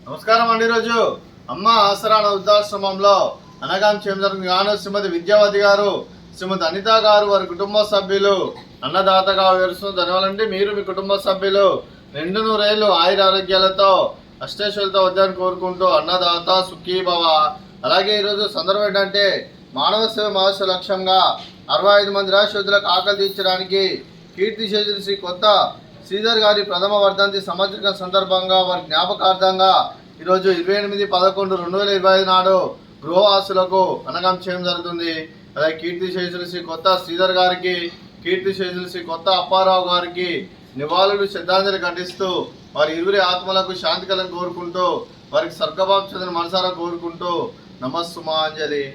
నమస్కారం అండి. ఈరోజు అమ్మ ఆసరా వృద్ధాశ్రమంలో అనగాం గాను శ్రీమతి విద్యావతి గారు, శ్రీమతి అనిత గారు, వారి కుటుంబ సభ్యులు అన్నదాతగా వివరిస్తున్న ధన్యవాదాలండి. మీరు మీ కుటుంబ సభ్యులు నిండు నూరేళ్లు ఆయుర ఆరోగ్యాలతో అష్టేశ్వరులతో వద్దని కోరుకుంటూ అన్నదాత సుఖీభవ. అలాగే ఈరోజు సందర్భం ఏంటంటే మానవ సేవ మహోత్సవ లక్ష్యంగా 65 మంది రాష్ట్రులకు ఆకలి తీర్చడానికి కీర్తిశేషులు శ్రీ కొత్త శ్రీధర్ గారి ప్రథమ వర్ధంతి సంవత్సరం సందర్భంగా వారి జ్ఞాపకార్థంగా ఈరోజు 28/11/2025 నాడు గృహవాసులకు అన్నదానం చేయడం జరుగుతుంది. అలాగే కీర్తిశేషులు శ్రీ కొత్త శ్రీధర్ గారికి, కీర్తిశేషులు శ్రీ కొత్త అప్పారావు గారికి నివాళులు శ్రద్ధాంజలి ఘటిస్తూ వారి ఇరువురి ఆత్మలకు శాంతి కలను కోరుకుంటూ వారికి స్వర్గభావం చెందిన మనసారా కోరుకుంటూ నమస్సుమాంజలి.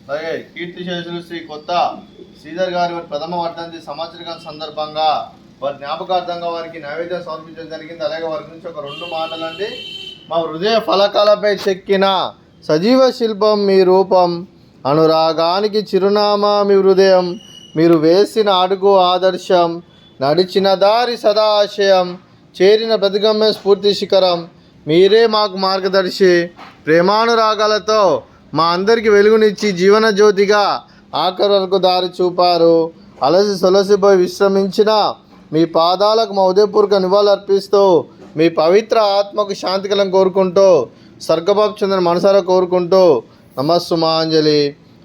అలాగే కీర్తిశేషులు శ్రీ కొత్త శ్రీధర్ గారి వారి ప్రథమ వర్ధంతి సంవత్సరం సందర్భంగా వారి జ్ఞాపకార్థంగా వారికి నైవేద్యం సమర్పించడం జరిగింది. అలాగే వారి గురించి ఒక 2 మాటలు అండి. మా హృదయ ఫలకాలపై చెక్కిన సజీవ శిల్పం మీ రూపం, అనురాగానికి చిరునామా మీ హృదయం, మీరు వేసిన అడుగు ఆదర్శం, నడిచిన దారి సదా ఆశయం, చేరిన ప్రతిగమ్య స్ఫూర్తి శిఖరం, మీరే మాకు మార్గదర్శి, ప్రేమానురాగాలతో మా అందరికి వెలుగునిచ్చి జీవన జ్యోతిగా ఆఖరి వరకు దారి చూపారు. అలసి సొలసిపోయి విశ్రమించిన మీ పాదాలకు మా ఉదయపూర్వక నివాళులు అర్పిస్తూ మీ పవిత్ర ఆత్మకు శాంతికలం కోరుకుంటూ స్వర్గభావం చెందిన మనసారా కోరుకుంటూ నమస్సుమాంజలి.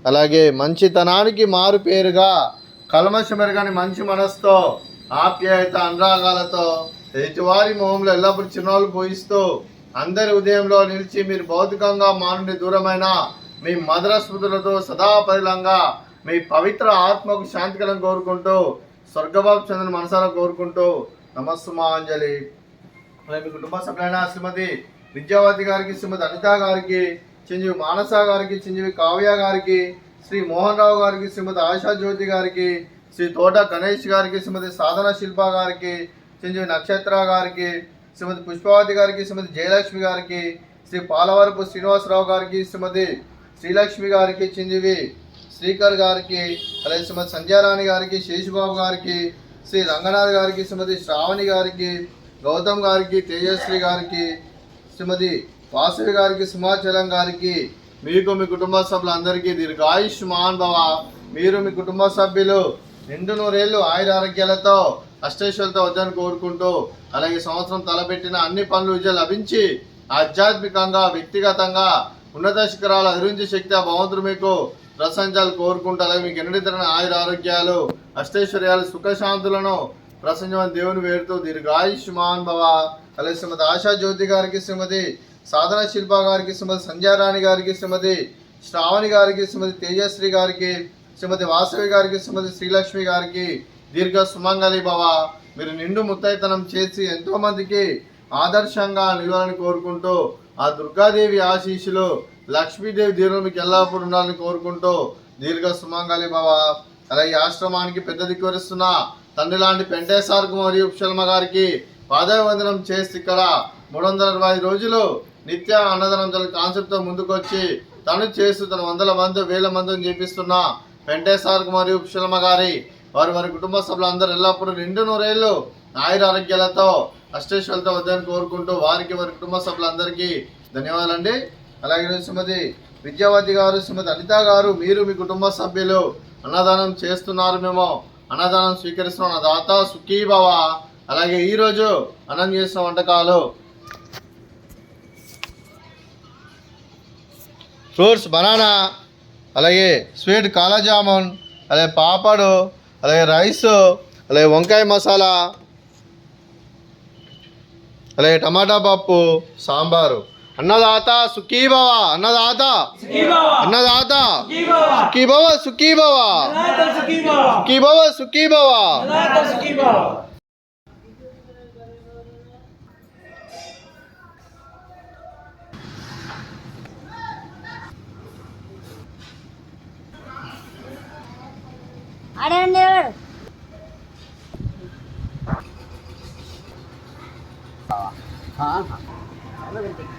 అలాగే మంచితనానికి మారు పేరుగా కల్మషమెరగని మంచి మనసుతో ఆప్యాయత అనురాగాలతో ఎదుటివారి మొహంలో ఎల్లప్పుడూ చిరునవ్వులు పోయిస్తూ అందరి ఉదయంలో నిలిచి మీరు భౌతికంగా మా నుండి దూరమైన మీ మధుర స్మృతులతో సదా పరిలంగా మీ పవిత్ర ఆత్మకు శాంతికలను కోరుకుంటూ స్వర్గభావం చెందిన మనసారా కోరుకుంటూ నమస్సుమాంజలి. అలాగే మీ కుటుంబ సభ్యులైన శ్రీమతి విద్యావతి గారికి, శ్రీమతి అనిత గారికి, చిరంజీవి మానస గారికి, చిరంజీవి కావ్య గారికి, శ్రీ మోహన్ రావు గారికి, శ్రీమతి ఆశా జ్యోతి గారికి, శ్రీ తోట గణేష్ గారికి, శ్రీమతి సాధన శిల్ప గారికి, చిరంజీవి నక్షత్ర గారికి, శ్రీమతి పుష్పవతి గారికి, శ్రీమతి జయలక్ష్మి గారికి, శ్రీ పాలవరపు శ్రీనివాసరావు గారికి, శ్రీమతి శ్రీలక్ష్మి గారికి, చిరంజీవి శ్రీకర్ గారికి, అలాగే శ్రీమతి సంధ్యారాణి గారికి, శేషుబాబు గారికి, శ్రీ రంగనాథ్ గారికి, శ్రీమతి శ్రావణి గారికి, గౌతమ్ గారికి, తేజశ్రీ గారికి, శ్రీమతి వాసవి గారికి, సింహాచలం గారికి, మీకు మీ కుటుంబ సభ్యులందరికీ దీర్ఘాయుష్మాన్ భవ. మీరు మీ కుటుంబ సభ్యులు నిండు నూరేళ్లు ఆయుర ఆరోగ్యాలతో అష్టేశ్వరులతో వద్దని కోరుకుంటూ అలాగే సంవత్సరం తలపెట్టిన అన్ని పనులు విజయం లభించి ఆధ్యాత్మికంగా వ్యక్తిగతంగా ఉన్నత శిఖరాలు అధిరించే శక్తి ఆ భగవంతుడు మీకు ప్రశంసాలు కోరుకుంటూ అలాగే మీకు ఎన్నడితరమైన ఆయుర ఆరోగ్యాలు అష్టైశ్వర్యాలు సుఖశాంతులను ప్రసంజమని దేవుని వేరుతూ దీర్ఘాయుష్మాన్ భవ. అలాగే శ్రీమతి ఆశా జ్యోతి గారికి, శ్రీమతి సాధన శిల్ప గారికి, శ్రీమతి సంధ్యారాణి గారికి, శ్రీమతి శ్రావణి గారికి, శ్రీమతి తేజశ్రీ గారికి, శ్రీమతి వాసవి గారికి, శ్రీమతి శ్రీలక్ష్మి గారికి దీర్ఘ సుమంగళి భవ. మీరు నిండు ముత్తైతనం చేసి ఎంతోమందికి ఆదర్శంగా నిలవాలని కోరుకుంటూ ఆ దుర్గాదేవి ఆశీస్సులు లక్ష్మీదేవి దీవులు మీకు ఎల్లప్పుడూ ఉండాలని కోరుకుంటూ దీర్ఘ సుమంగళి భవ. అలాగే ఆశ్రమానికి పెద్ద దిక్కువరిస్తున్న తండ్రి లాంటి పెంటేసార్కు మరియు ఉపశర్మ గారికి పాదాభివందనం చేసి ఇక్కడ 320 రోజులు నిత్య అన్నదానం కాన్సెప్ట్తో ముందుకొచ్చి తను చేస్తూ తన 100 మంది 1000 మందిని చేపిస్తున్న పెంటేసార్కు మరియు ఉపశర్మ గారి వారి కుటుంబ సభ్యులందరూ ఎల్లప్పుడూ నిండు నూరేళ్లు ఆయుర ఆరోగ్యాలతో అష్టేశ్వరులతో వద్దని కోరుకుంటూ వారికి వారి కుటుంబ సభ్యులందరికీ ధన్యవాదాలండి. అలాగే శ్రీమతి విద్యావతి గారు, శ్రీమతి అనిత గారు, మీరు మీ కుటుంబ సభ్యులు అన్నదానం చేస్తున్నారు, మేము అన్నదానం స్వీకరిస్తున్నాం. అన్నదాత సుఖీభవ. అలాగే ఈరోజు అన్నం చేసిన వంటకాలు ఫ్రూట్స్ బనానా, అలాగే స్వీట్ కాలాజామున్, అలాగే పాపడు, అలాగే రైస్, అలాగే వంకాయ మసాలా, అలాగే టమాటా పప్పు, సాంబారు. అన్నదాత సుఖీభవ. అన్నదాత అన్నదాత సుఖీభవ సుఖీభవ సుఖీభవ సుఖీభవ. हाँ हाँ